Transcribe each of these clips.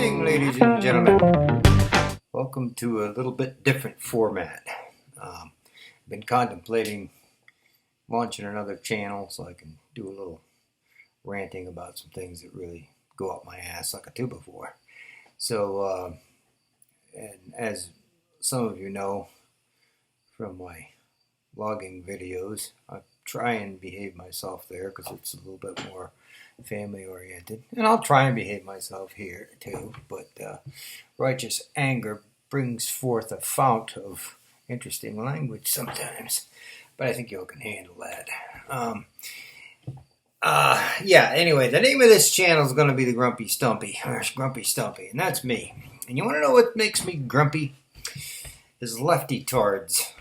evening, ladies and gentlemen. Welcome to a little bit different format. I've been contemplating launching another channel so I can do a little ranting about some things that really go up my ass like a 2x4. So, and as some of you know from my logging videos, I try and behave myself there because it's a little bit more family oriented, and I'll try and behave myself here too, but righteous anger brings forth a fount of interesting language sometimes, but I think y'all can handle that. Anyway, the name of this channel is going to be the Grumpy Stumpy, or Grumpy Stumpy, and that's me. And you want to know what makes me grumpy? Is lefty tards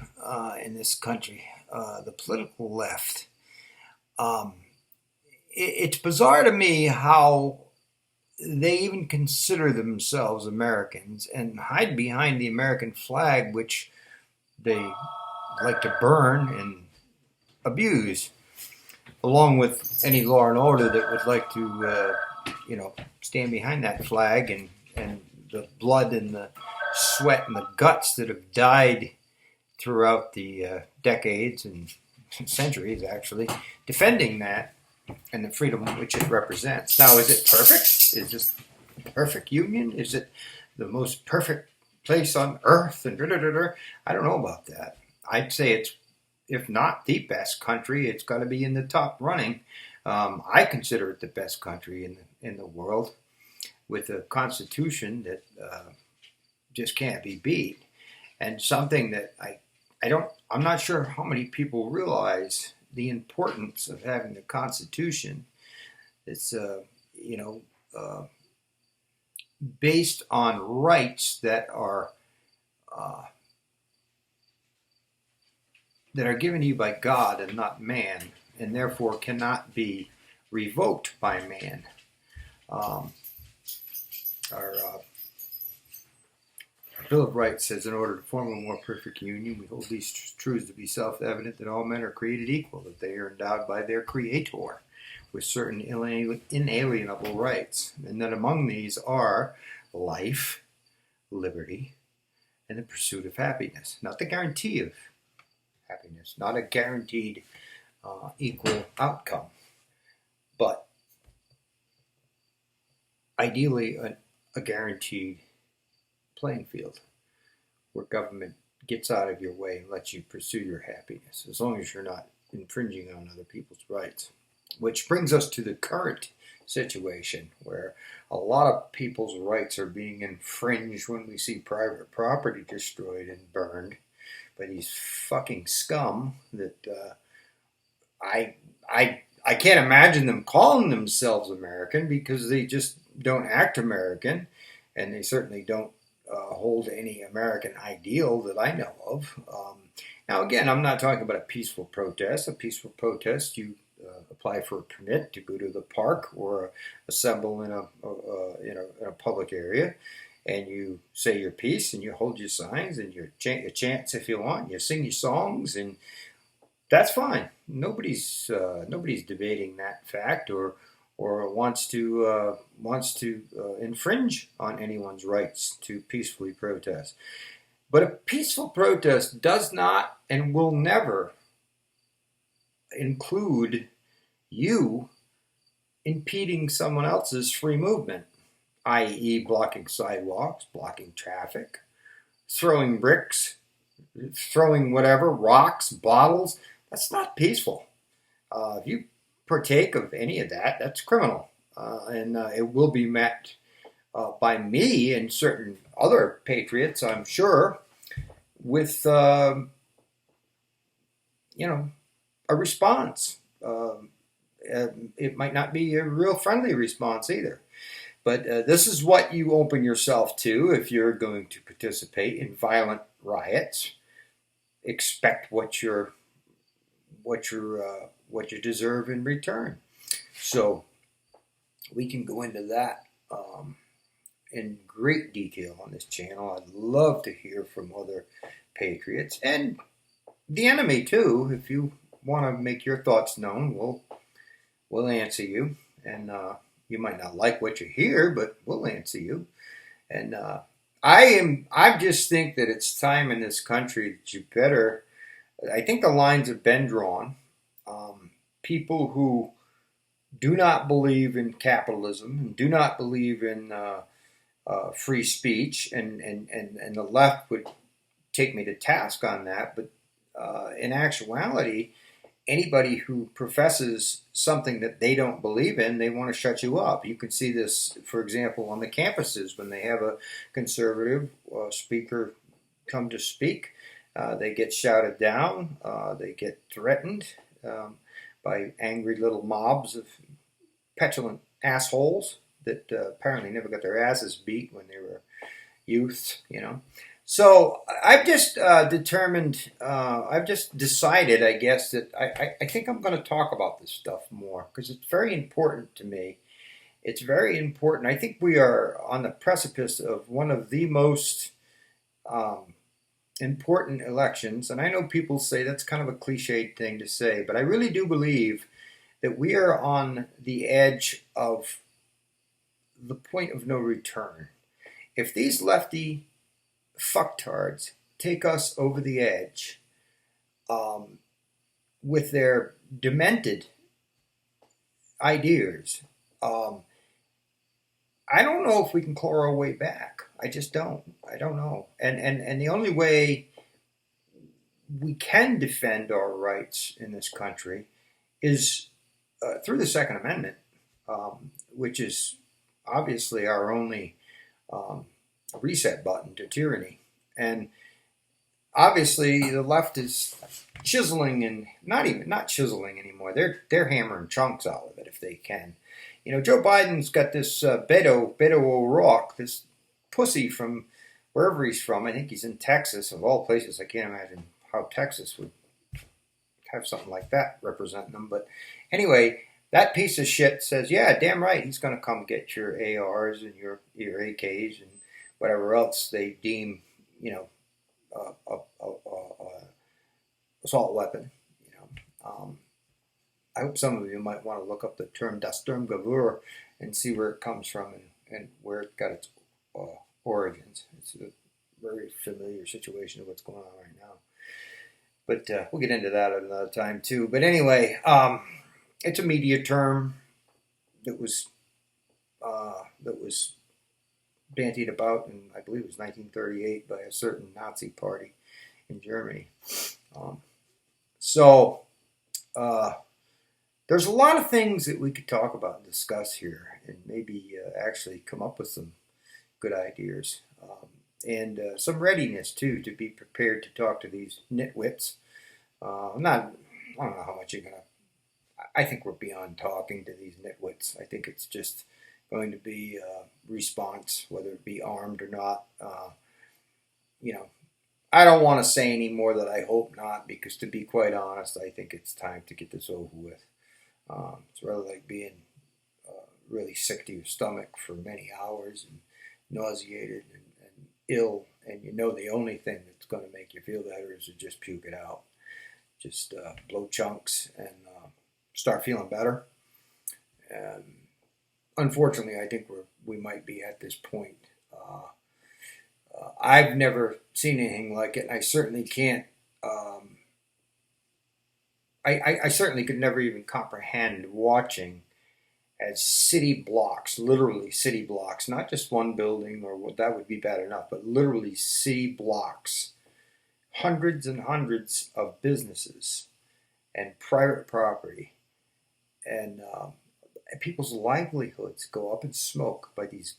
in this country, the political left. It's bizarre to me how they even consider themselves Americans and hide behind the American flag, which they like to burn and abuse, along with any law and order that would like to, stand behind that flag and the blood and the sweat and the guts that have died throughout the decades and centuries, actually, defending that and the freedom which it represents. Now, is it perfect? Is this a perfect union? Is it the most perfect place on earth? And I don't know about that. I'd say it's, if not the best country, it's got to be in the top running. I consider it the best country in the world, with a constitution that just can't be beat, and something that I'm not sure how many people realize the importance of having a constitution that's based on rights that are given to you by God and not man, and therefore cannot be revoked by man. Our Bill of Rights says, in order to form a more perfect union, we hold these truths to be self-evident, that all men are created equal, that they are endowed by their Creator with certain inalienable rights, and that among these are life, liberty, and the pursuit of happiness. Not the guarantee of happiness, not a guaranteed equal outcome, but ideally a guaranteed playing field where government gets out of your way and lets you pursue your happiness, as long as you're not infringing on other people's rights. Which brings us to the current situation, where a lot of people's rights are being infringed when we see private property destroyed and burned by these fucking scum that I can't imagine them calling themselves American, because they just don't act American, and they certainly don't hold any American ideal that I know of. Now, again, I'm not talking about a peaceful protest. A peaceful protest, you apply for a permit to go to the park or assemble in a public area, and you say your piece, and you hold your signs, and you chant if you want, you sing your songs, and that's fine. Nobody's debating that fact or wants to infringe on anyone's rights to peacefully protest. But a peaceful protest does not and will never include you impeding someone else's free movement, i.e. blocking sidewalks, blocking traffic, throwing bricks, throwing whatever, rocks, bottles. That's not peaceful. If you partake of any of that, that's criminal, and it will be met by me and certain other patriots, I'm sure, with a response. It might not be a real friendly response either, but this is what you open yourself to if you're going to participate in violent riots. Expect what you deserve in return. So we can go into that in great detail on this channel. I'd love to hear from other patriots and the enemy too. If you want to make your thoughts known, we'll answer you, and You might not like what you hear, but we'll answer you. And I just think that it's time in this country that you better. I think the lines have been drawn. People who do not believe in capitalism and do not believe in free speech, and the left would take me to task on that. But in actuality, anybody who professes something that they don't believe in, they want to shut you up. You can see this, for example, on the campuses when they have a conservative speaker come to speak. They get shouted down. They get threatened by angry little mobs of petulant assholes that apparently never got their asses beat when they were youth, you know. So I've just I've just decided, I guess, that I think I'm going to talk about this stuff more because it's very important to me. It's very important. I think we are on the precipice of one of the most important elections. And I know people say that's kind of a cliched thing to say, but I really do believe that we are on the edge of the point of no return. If these lefty fucktards take us over the edge with their demented ideas, I don't know if we can claw our way back. I just don't. I don't know. And the only way we can defend our rights in this country is through the Second Amendment, which is obviously our only reset button to tyranny. And obviously the left is chiseling, and not chiseling anymore. They're hammering chunks out of it if they can. You know, Joe Biden's got this Beto O'Rourke, this pussy from wherever he's from. I think he's in Texas, of all places. I can't imagine how Texas would have something like that representing them. But anyway, that piece of shit says, yeah, damn right, he's going to come get your ARs and your AKs and whatever else they deem, you know, assault weapon. You know, I hope some of you might want to look up the term Das Sturmgewehr and see where it comes from and where it got its origins. It's a very familiar situation of what's going on right now. But we'll get into that at another time too. But anyway, it's a media term that was bantied about in, I believe it was 1938, by a certain Nazi party in Germany. There's a lot of things that we could talk about and discuss here, and maybe actually come up with some good ideas, and some readiness too to be prepared to talk to these nitwits. I don't know how much you're gonna. I think we're beyond talking to these nitwits. I think it's just going to be a response, whether it be armed or not. You know, I don't want to say any more that I hope not, because to be quite honest, I think it's time to get this over with. It's rather like being really sick to your stomach for many hours and nauseated and ill, and you know the only thing that's going to make you feel better is to just puke it out. Just blow chunks and start feeling better. Unfortunately, I think we might be at this point. I've never seen anything like it, and I certainly can't. I certainly could never even comprehend watching as city blocks, literally city blocks, not just one building, or what that would be bad enough, but literally city blocks, hundreds and hundreds of businesses and private property, and people's livelihoods go up in smoke by these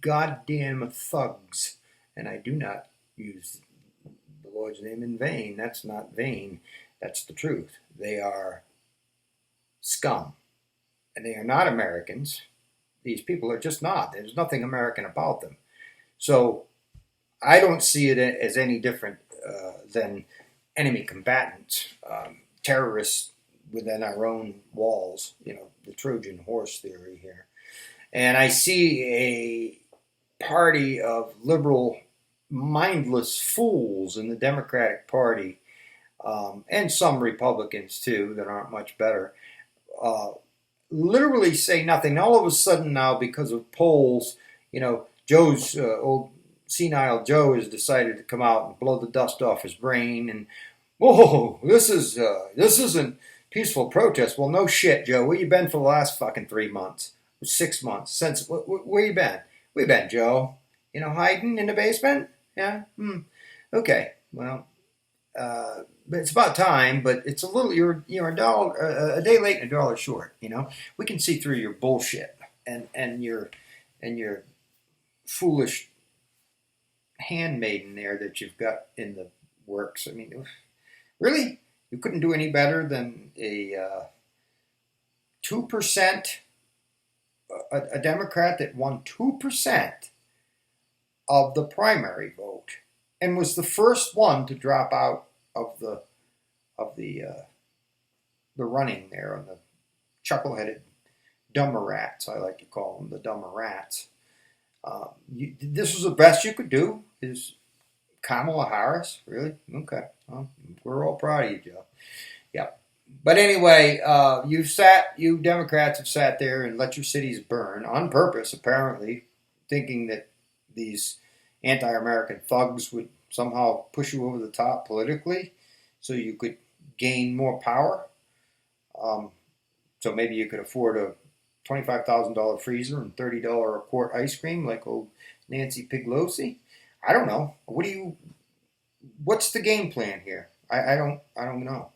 goddamn thugs. And I do not use the Lord's name in vain. That's not vain. That's the truth. They are scum. And they are not Americans. These people are just not. There's nothing American about them. So I don't see it as any different than enemy combatants, terrorists within our own walls, you know, the Trojan horse theory here. And I see a party of liberal, mindless fools in the Democratic Party, and some Republicans too that aren't much better, literally say nothing. All of a sudden now, because of polls, Joe's old senile Joe has decided to come out and blow the dust off his brain. And whoa, this isn't peaceful protest. Well, no shit, Joe. Where you been for the last fucking 3 months, 6 months? Since where you been? Where you been, Joe? Hiding in the basement? Yeah. Okay. Well, but it's about time. But it's a little. You're a day late and a dollar short. We can see through your bullshit and your foolish handmaiden there that you've got in the works. I mean, really, you couldn't do any better than a 2%, a Democrat that won 2% of the primary vote and was the first one to drop out of the running there on the chuckle-headed dumber rats. I like to call them the dumber rats. This was the best you could do. Is Kamala Harris really? Okay, well, we're all proud of you, Joe. Yeah, but anyway, you Democrats have sat there and let your cities burn on purpose, apparently, thinking that these anti-American thugs would somehow push you over the top politically, so you could gain more power. So maybe you could afford a $25,000 freezer and $30 a quart ice cream like old Nancy Pelosi. I don't know. What's the game plan here? I don't know.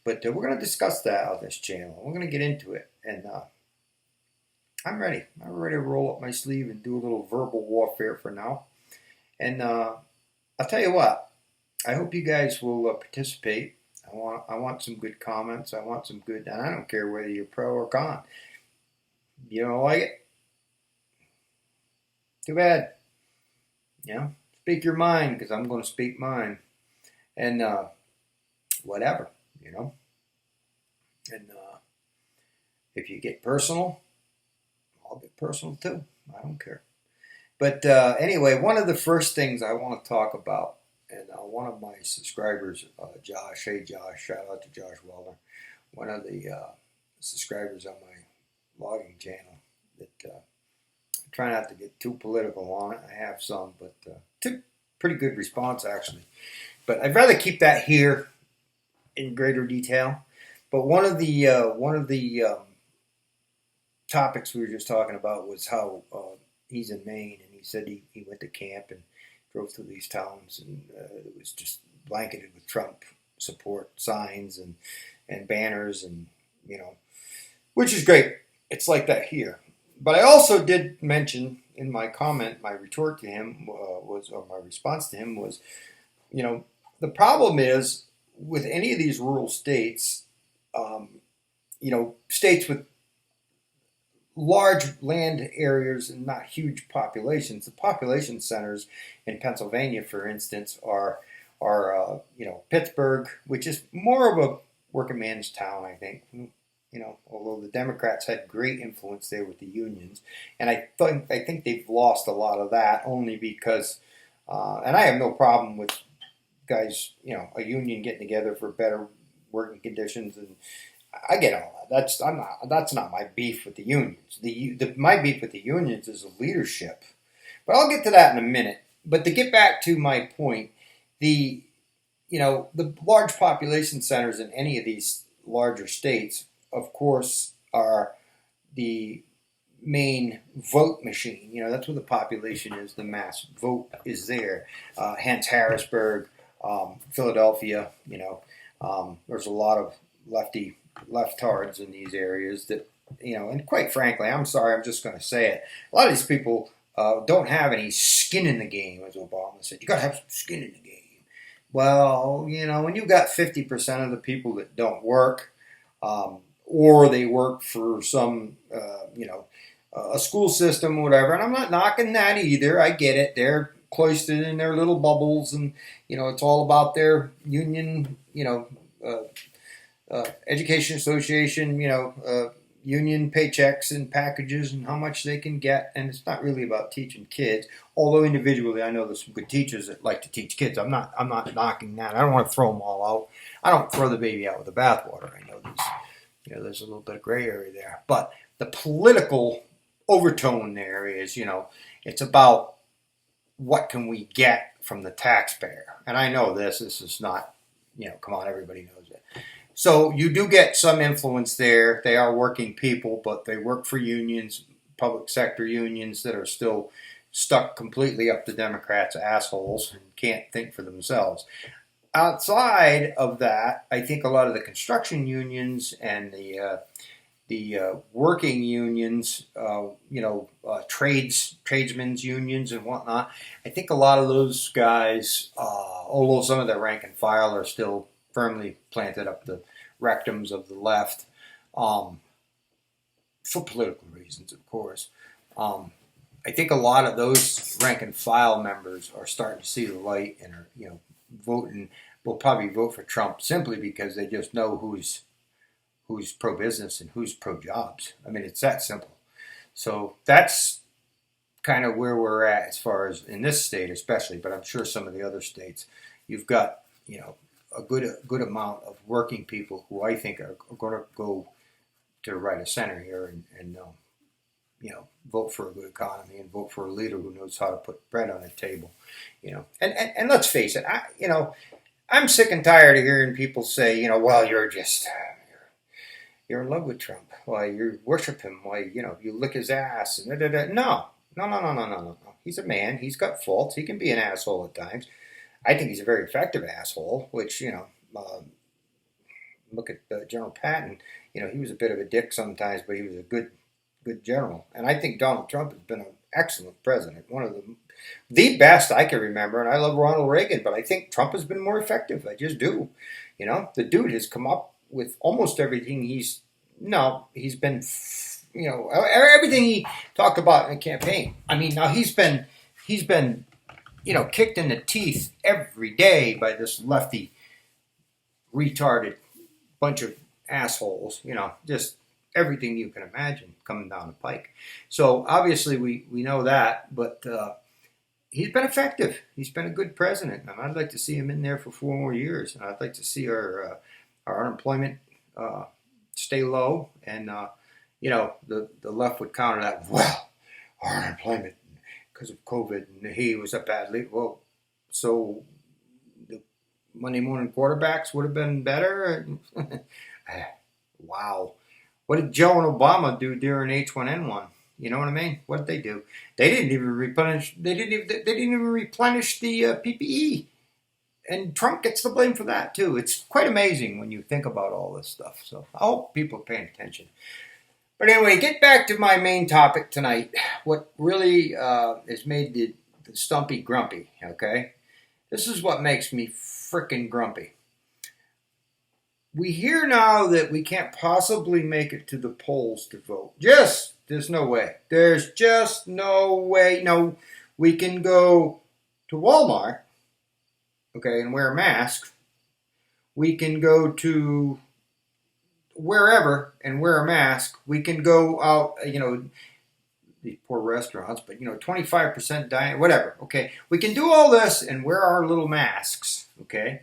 But we're going to discuss that on this channel. We're going to get into it. And I'm ready. I'm ready to roll up my sleeve and do a little verbal warfare for now. And I'll tell you what. I hope you guys will participate. I want some good comments. I want some good, and I don't care whether you're pro or con. You don't like it? Too bad. Speak your mind, because I'm going to speak mine. And whatever, And if you get personal, I'll get personal too. I don't care. But anyway, one of the first things I want to talk about, and one of my subscribers, Josh, hey Josh, shout out to Josh Wellner, one of the subscribers on my logging channel, that I try not to get too political on it. I have some, but took pretty good response actually. But I'd rather keep that here in greater detail. But one of the topics we were just talking about was how he's in Maine, and he said he went to camp and drove through these towns, and it was just blanketed with Trump support signs and banners, and which is great. It's like that here. But I also did mention in my comment, my retort to him my response to him was, the problem is with any of these rural states, states with large land areas and not huge populations. The population centers in Pennsylvania, for instance, are Pittsburgh, which is more of a working man's town, I think. Although the Democrats had great influence there with the unions, and I think they've lost a lot of that only because, and I have no problem with guys, a union getting together for better working conditions, and I get all that. That's not my beef with the unions. My beef with the unions is the leadership, but I'll get to that in a minute. But to get back to my point, the large population centers in any of these larger states, of course, are the main vote machine. That's where the population is. The mass vote is there. Hence Harrisburg, Philadelphia. There's a lot of leftards in these areas that, and quite frankly, I'm sorry, I'm just going to say it. A lot of these people don't have any skin in the game, as Obama said. You got to have some skin in the game. Well, when you've got 50% of the people that don't work, or they work for some, a school system or whatever. And I'm not knocking that either. I get it. They're cloistered in their little bubbles, and, it's all about their union, education association, union paychecks and packages and how much they can get. And it's not really about teaching kids. Although individually, I know there's some good teachers that like to teach kids. I'm not knocking that. I don't want to throw them all out. I don't throw the baby out with the bathwater. I know there's a little bit of gray area there. But the political overtone there is, it's about what can we get from the taxpayer. And I know this is not, come on, everybody knows it. So you do get some influence there. They are working people, but they work for unions, public sector unions that are still stuck completely up the Democrats' assholes and can't think for themselves. Outside of that, I think a lot of the construction unions and the working unions, tradesmen's unions and whatnot, I think a lot of those guys, although some of their rank and file are still firmly planted up the rectums of the left, for political reasons, of course. I think a lot of those rank and file members are starting to see the light and are, voting. Will probably vote for Trump simply because they just know who's pro-business and who's pro-jobs. I mean, it's that simple. So that's kind of where we're at as far as in this state especially, but I'm sure some of the other states, you've got, a good amount of working people who I think are going to go to the right of center here and vote for a good economy and vote for a leader who knows how to put bread on the table, And let's face it, I'm sick and tired of hearing people say, well, you're in love with Trump. Why, you worship him. Why, you lick his ass. And No. He's a man. He's got faults. He can be an asshole at times. I think he's a very effective asshole, which, look at General Patton. He was a bit of a dick sometimes, but he was a good general. And I think Donald Trump has been an excellent president. One of the best I can remember. And I love Ronald Reagan, but I think Trump has been more effective. I just do. The dude has come up with almost everything he's been, everything he talked about in the campaign. I mean, now he's been, kicked in the teeth every day by this lefty, retarded bunch of assholes, just everything you can imagine coming down the pike. So obviously we know that, but he's been effective. He's been a good president, and I'd like to see him in there for 4 more years. And I'd like to see our unemployment stay low, and the left would counter that. Well, our unemployment because of COVID, and he was a bad leader. Well, so the Monday morning quarterbacks would have been better. Wow. What did Joe and Obama do during H1N1? You know what I mean? What did they do? They didn't even replenish. They didn't even replenish the PPE, and Trump gets the blame for that too. It's quite amazing when you think about all this stuff. So I hope people are paying attention. But anyway, get back to my main topic tonight. What really has made the Stumpy grumpy? Okay, this is what makes me frickin' grumpy. We hear now that we can't possibly make it to the polls to vote. There's no way. There's just no way. No, we can go to Walmart, okay, and wear a mask. We can go to wherever and wear a mask. We can go out, these poor restaurants, but 25% diet, whatever, okay. We can do all this and wear our little masks, okay.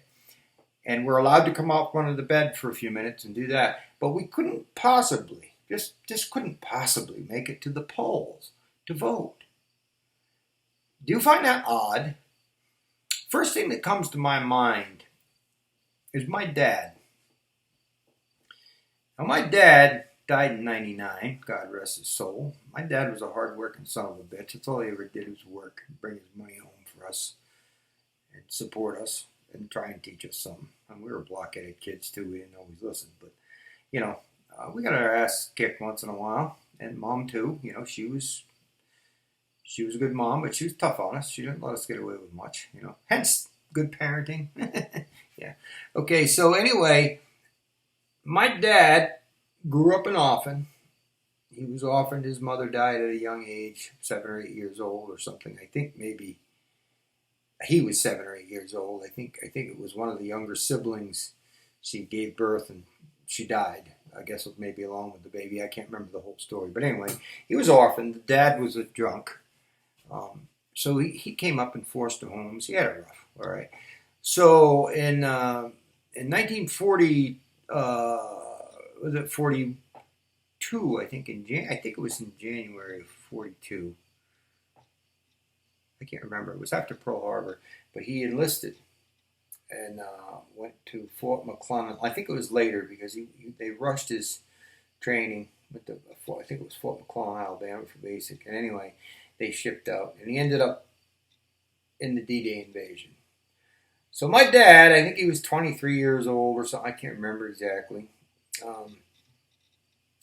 And we're allowed to come out front of the bed for a few minutes and do that. But we couldn't possibly, just couldn't possibly make it to the polls to vote. Do you find that odd? First thing that comes to my mind is my dad. Now, my dad died in 99, God rest his soul. My dad was a hard-working son of a bitch. That's all he ever did was work and bring his money home for us and support us and try and teach us something. And we were blockheaded kids too. We didn't always listen, but we got our ass kicked once in a while. And mom too. She was a good mom, but she was tough on us. She didn't let us get away with much. Hence good parenting. Yeah. Okay. So anyway, my dad grew up in Orphan. He was orphaned. His mother died at a young age, 7 or 8 years old or something. I think maybe he was 7 or 8 years old. I think it was one of the younger siblings. She gave birth and she died. I guess maybe along with the baby. I can't remember the whole story. But anyway, he was orphaned. The dad was a drunk. So he came up in foster homes. He had it rough. All right. So in 1940, was it 42? I think I think it was in January of 42. I can't remember. It was after Pearl Harbor, but he enlisted and went to Fort McClellan. I think it was later because they rushed his training with I think it was Fort McClellan, Alabama for basic. And anyway, they shipped out, and he ended up in the D-Day invasion. So my dad, I think he was 23 years old or something. I can't remember exactly.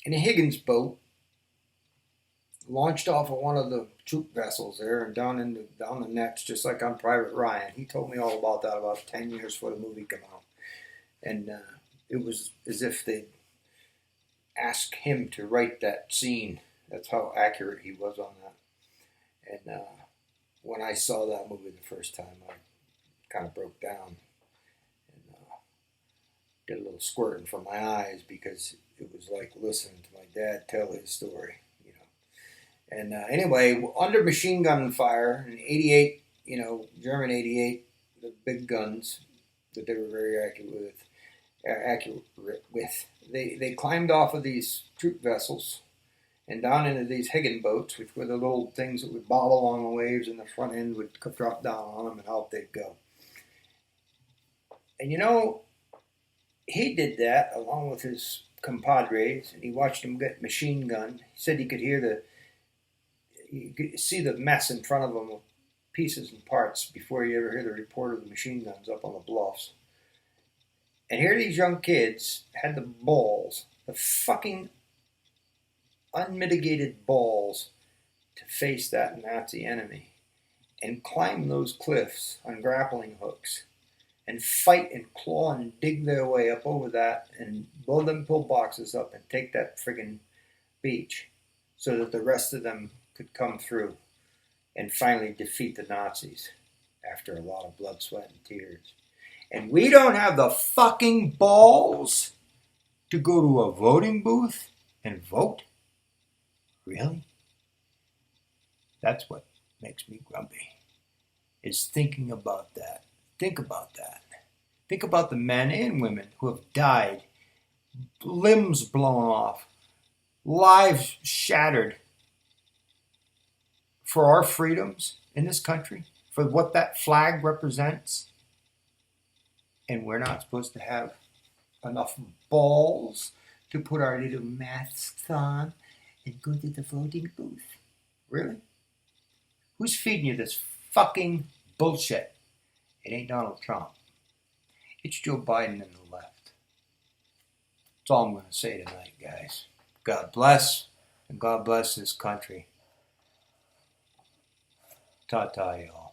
In a Higgins boat, launched off of one of the troop vessels there and down the nets, just like on Private Ryan. He told me all about that about 10 years before the movie came out. And it was as if they asked him to write that scene. That's how accurate he was on that. And when I saw that movie the first time, I kind of broke down and did a little squirting from my eyes because it was like listening to my dad tell his story. And anyway, under machine gun fire in 88, German 88, the big guns that they were very accurate with, they climbed off of these troop vessels and down into these Higgin boats, which were the little things that would bob along the waves, and the front end would drop down on them and out they'd go. And he did that along with his compadres, and he watched them get machine gunned. He said you could see the mess in front of them with pieces and parts before you ever hear the report of the machine guns up on the bluffs. And here these young kids had the balls, the fucking unmitigated balls to face that Nazi enemy and climb those cliffs on grappling hooks and fight and claw and dig their way up over that and blow them pillboxes up and take that friggin' beach so that the rest of them could come through and finally defeat the Nazis after a lot of blood, sweat, and tears. And we don't have the fucking balls to go to a voting booth and vote? Really? That's what makes me grumpy, is thinking about that. Think about that. Think about the men and women who have died, limbs blown off, lives shattered for our freedoms in this country, for what that flag represents. And we're not supposed to have enough balls to put our little masks on and go to the voting booth. Really? Who's feeding you this fucking bullshit? It ain't Donald Trump. It's Joe Biden and the left. That's all I'm going to say tonight, guys. God bless, and God bless this country. Ta-ta, y'all.